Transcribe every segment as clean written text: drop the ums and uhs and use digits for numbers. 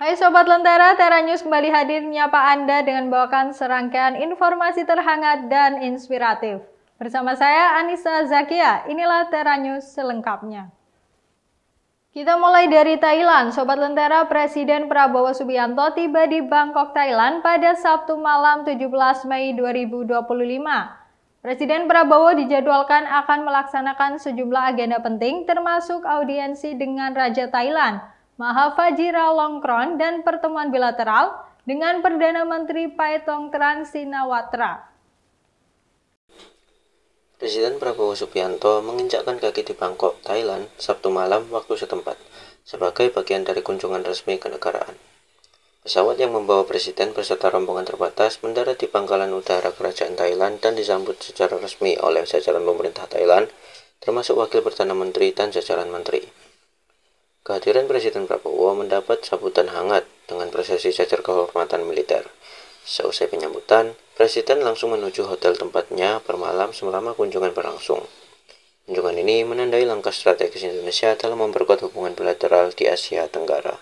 Hai Sobat Lentera, Tera News kembali hadir menyapa Anda dengan membawakan serangkaian informasi terhangat dan inspiratif. Bersama saya Anissa Zakia, inilah Tera News selengkapnya. Kita mulai dari Thailand. Sobat Lentera, Presiden Prabowo Subianto tiba di Bangkok, Thailand pada Sabtu malam 17 Mei 2025. Presiden Prabowo dijadwalkan akan melaksanakan sejumlah agenda penting termasuk audiensi dengan Raja Thailand, Maha Vajiralongkorn, dan pertemuan bilateral dengan Perdana Menteri Paetongtarn Shinawatra. Presiden Prabowo Subianto menginjakkan kaki di Bangkok, Thailand, Sabtu malam waktu setempat, sebagai bagian dari kunjungan resmi kenegaraan. Pesawat yang membawa Presiden beserta rombongan terbatas mendarat di Pangkalan Udara Kerajaan Thailand dan disambut secara resmi oleh jajaran pemerintah Thailand, termasuk Wakil Perdana Menteri dan jajaran menteri. Kehadiran Presiden Prabowo mendapat sambutan hangat dengan prosesi cacar kehormatan militer. Seusai penyambutan, Presiden langsung menuju hotel tempatnya bermalam selama kunjungan berlangsung. Kunjungan ini menandai langkah strategis Indonesia dalam memperkuat hubungan bilateral di Asia Tenggara.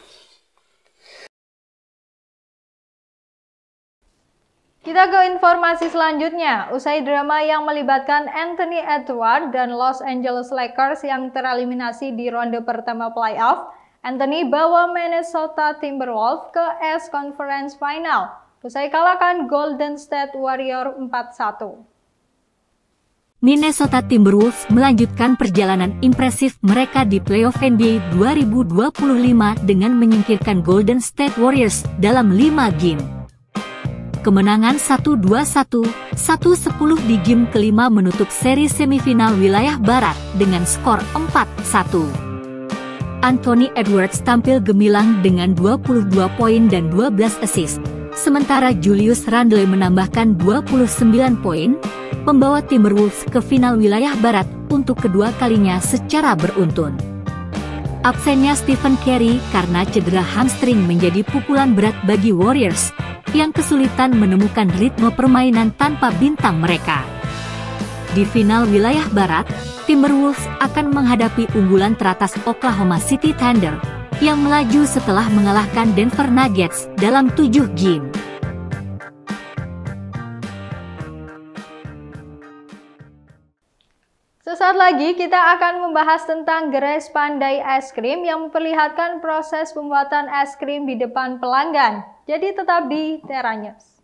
Kita ke informasi selanjutnya. Usai drama yang melibatkan Anthony Edwards dan Los Angeles Lakers yang tereliminasi di ronde pertama playoff, Anthony bawa Minnesota Timberwolves ke East Conference Final. Usai kalahkan Golden State Warriors 4-1. Minnesota Timberwolves melanjutkan perjalanan impresif mereka di playoff NBA 2025 dengan menyingkirkan Golden State Warriors dalam 5 game. Kemenangan 1-2-1, 1-10 di game kelima menutup seri semifinal wilayah barat dengan skor 4-1. Anthony Edwards tampil gemilang dengan 22 poin dan 12 assist, sementara Julius Randle menambahkan 29 poin, membawa Timberwolves ke final wilayah barat untuk kedua kalinya secara beruntun. Absennya Stephen Curry karena cedera hamstring menjadi pukulan berat bagi Warriors, yang kesulitan menemukan ritme permainan tanpa bintang mereka. Di final wilayah barat, Timberwolves akan menghadapi unggulan teratas Oklahoma City Thunder yang melaju setelah mengalahkan Denver Nuggets dalam 7 game. Sesaat lagi kita akan membahas tentang Grace Pandai Es Krim yang memperlihatkan proses pembuatan es krim di depan pelanggan. Jadi tetap di Tera News.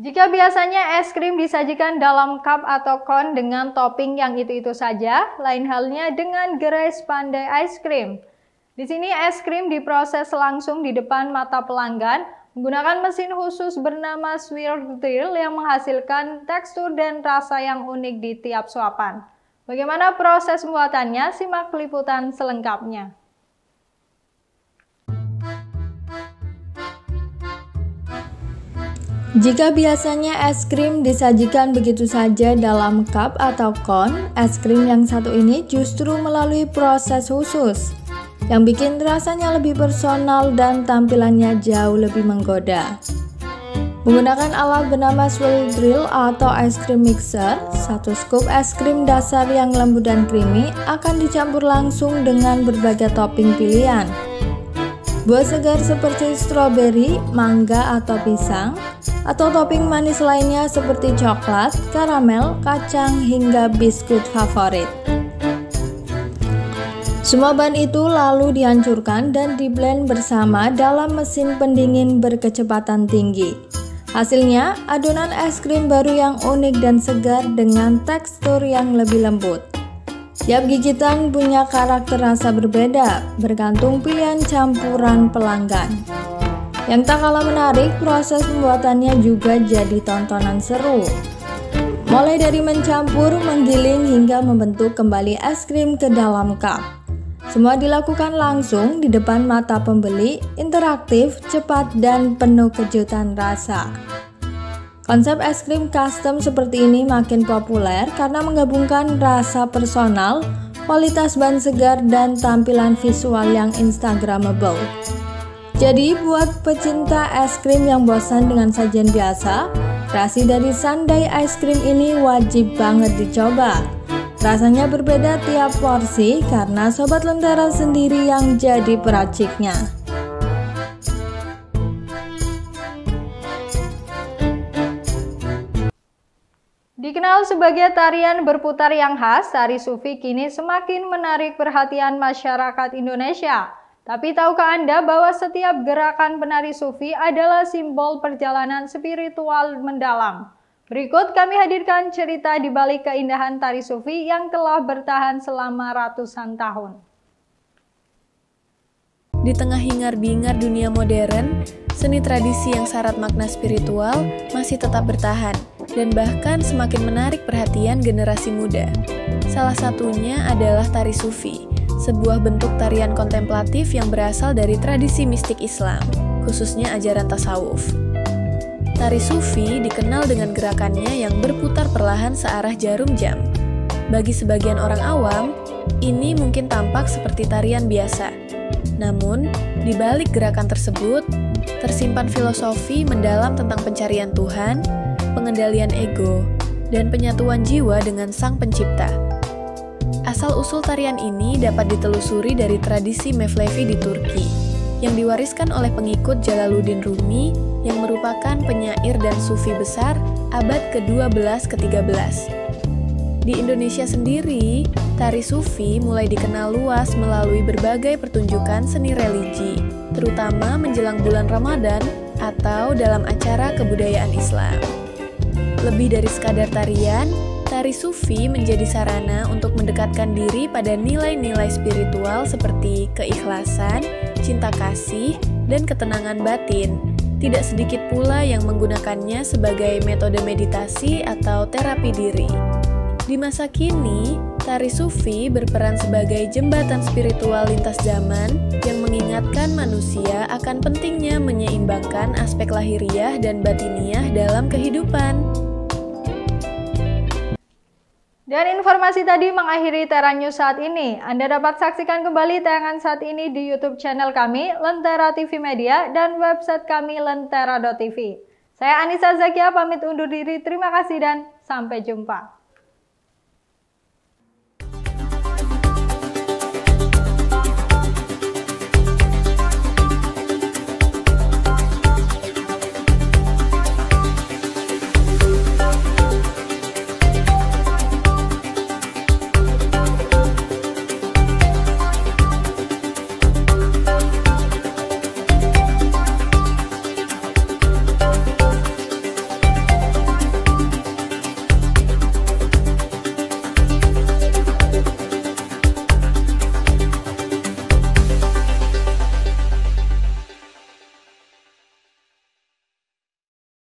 Jika biasanya es krim disajikan dalam cup atau kon dengan topping yang itu-itu saja, lain halnya dengan Grace Pandai Ice Cream. Di sini es krim diproses langsung di depan mata pelanggan menggunakan mesin khusus bernama Swirl Drill yang menghasilkan tekstur dan rasa yang unik di tiap suapan. Bagaimana proses pembuatannya? Simak liputan selengkapnya. Jika biasanya es krim disajikan begitu saja dalam cup atau kon, es krim yang satu ini justru melalui proses khusus yang bikin rasanya lebih personal dan tampilannya jauh lebih menggoda. Menggunakan alat bernama Swirl Drill atau ice cream mixer, satu scoop es krim dasar yang lembut dan creamy akan dicampur langsung dengan berbagai topping pilihan. Buah segar seperti stroberi, mangga atau pisang, atau topping manis lainnya seperti coklat, karamel, kacang, hingga biskuit favorit. Semua bahan itu lalu dihancurkan dan diblend bersama dalam mesin pendingin berkecepatan tinggi. Hasilnya, adonan es krim baru yang unik dan segar dengan tekstur yang lebih lembut. Tiap gigitan punya karakter rasa berbeda, bergantung pilihan campuran pelanggan. Yang tak kalah menarik, proses pembuatannya juga jadi tontonan seru. Mulai dari mencampur, menggiling, hingga membentuk kembali es krim ke dalam cup. Semua dilakukan langsung di depan mata pembeli, interaktif, cepat, dan penuh kejutan rasa. Konsep es krim custom seperti ini makin populer karena menggabungkan rasa personal, kualitas bahan segar, dan tampilan visual yang instagramable. Jadi buat pecinta es krim yang bosan dengan sajian biasa, kreasi dari Pandai Ice Cream ini wajib banget dicoba. Rasanya berbeda tiap porsi karena Sobat Lentera sendiri yang jadi peraciknya. Dikenal sebagai tarian berputar yang khas, tari sufi kini semakin menarik perhatian masyarakat Indonesia. Tapi tahukah Anda bahwa setiap gerakan penari sufi adalah simbol perjalanan spiritual mendalam? Berikut kami hadirkan cerita di balik keindahan tari sufi yang telah bertahan selama ratusan tahun. Di tengah hingar-bingar dunia modern, seni tradisi yang syarat makna spiritual masih tetap bertahan dan bahkan semakin menarik perhatian generasi muda. Salah satunya adalah tari sufi, sebuah bentuk tarian kontemplatif yang berasal dari tradisi mistik Islam, khususnya ajaran tasawuf. Tari sufi dikenal dengan gerakannya yang berputar perlahan searah jarum jam. Bagi sebagian orang awam, ini mungkin tampak seperti tarian biasa. Namun, di balik gerakan tersebut, tersimpan filosofi mendalam tentang pencarian Tuhan, pengendalian ego, dan penyatuan jiwa dengan Sang Pencipta. Asal-usul tarian ini dapat ditelusuri dari tradisi Mevlevi di Turki, yang diwariskan oleh pengikut Jalaluddin Rumi yang merupakan penyair dan sufi besar abad ke-12-ke-13. Di Indonesia sendiri, tari sufi mulai dikenal luas melalui berbagai pertunjukan seni religi, terutama menjelang bulan Ramadan atau dalam acara kebudayaan Islam. Lebih dari sekadar tarian, tari sufi menjadi sarana untuk mendekatkan diri pada nilai-nilai spiritual seperti keikhlasan, cinta kasih, dan ketenangan batin. Tidak sedikit pula yang menggunakannya sebagai metode meditasi atau terapi diri. Di masa kini, tari sufi berperan sebagai jembatan spiritual lintas zaman yang mengingatkan manusia akan pentingnya menyeimbangkan aspek lahiriah dan batiniah dalam kehidupan. Dan informasi tadi mengakhiri Tera News saat ini. Anda dapat saksikan kembali tayangan saat ini di YouTube channel kami, Lentera TV Media, dan website kami, lentera.tv. Saya Anissa Zakia, pamit undur diri. Terima kasih dan sampai jumpa.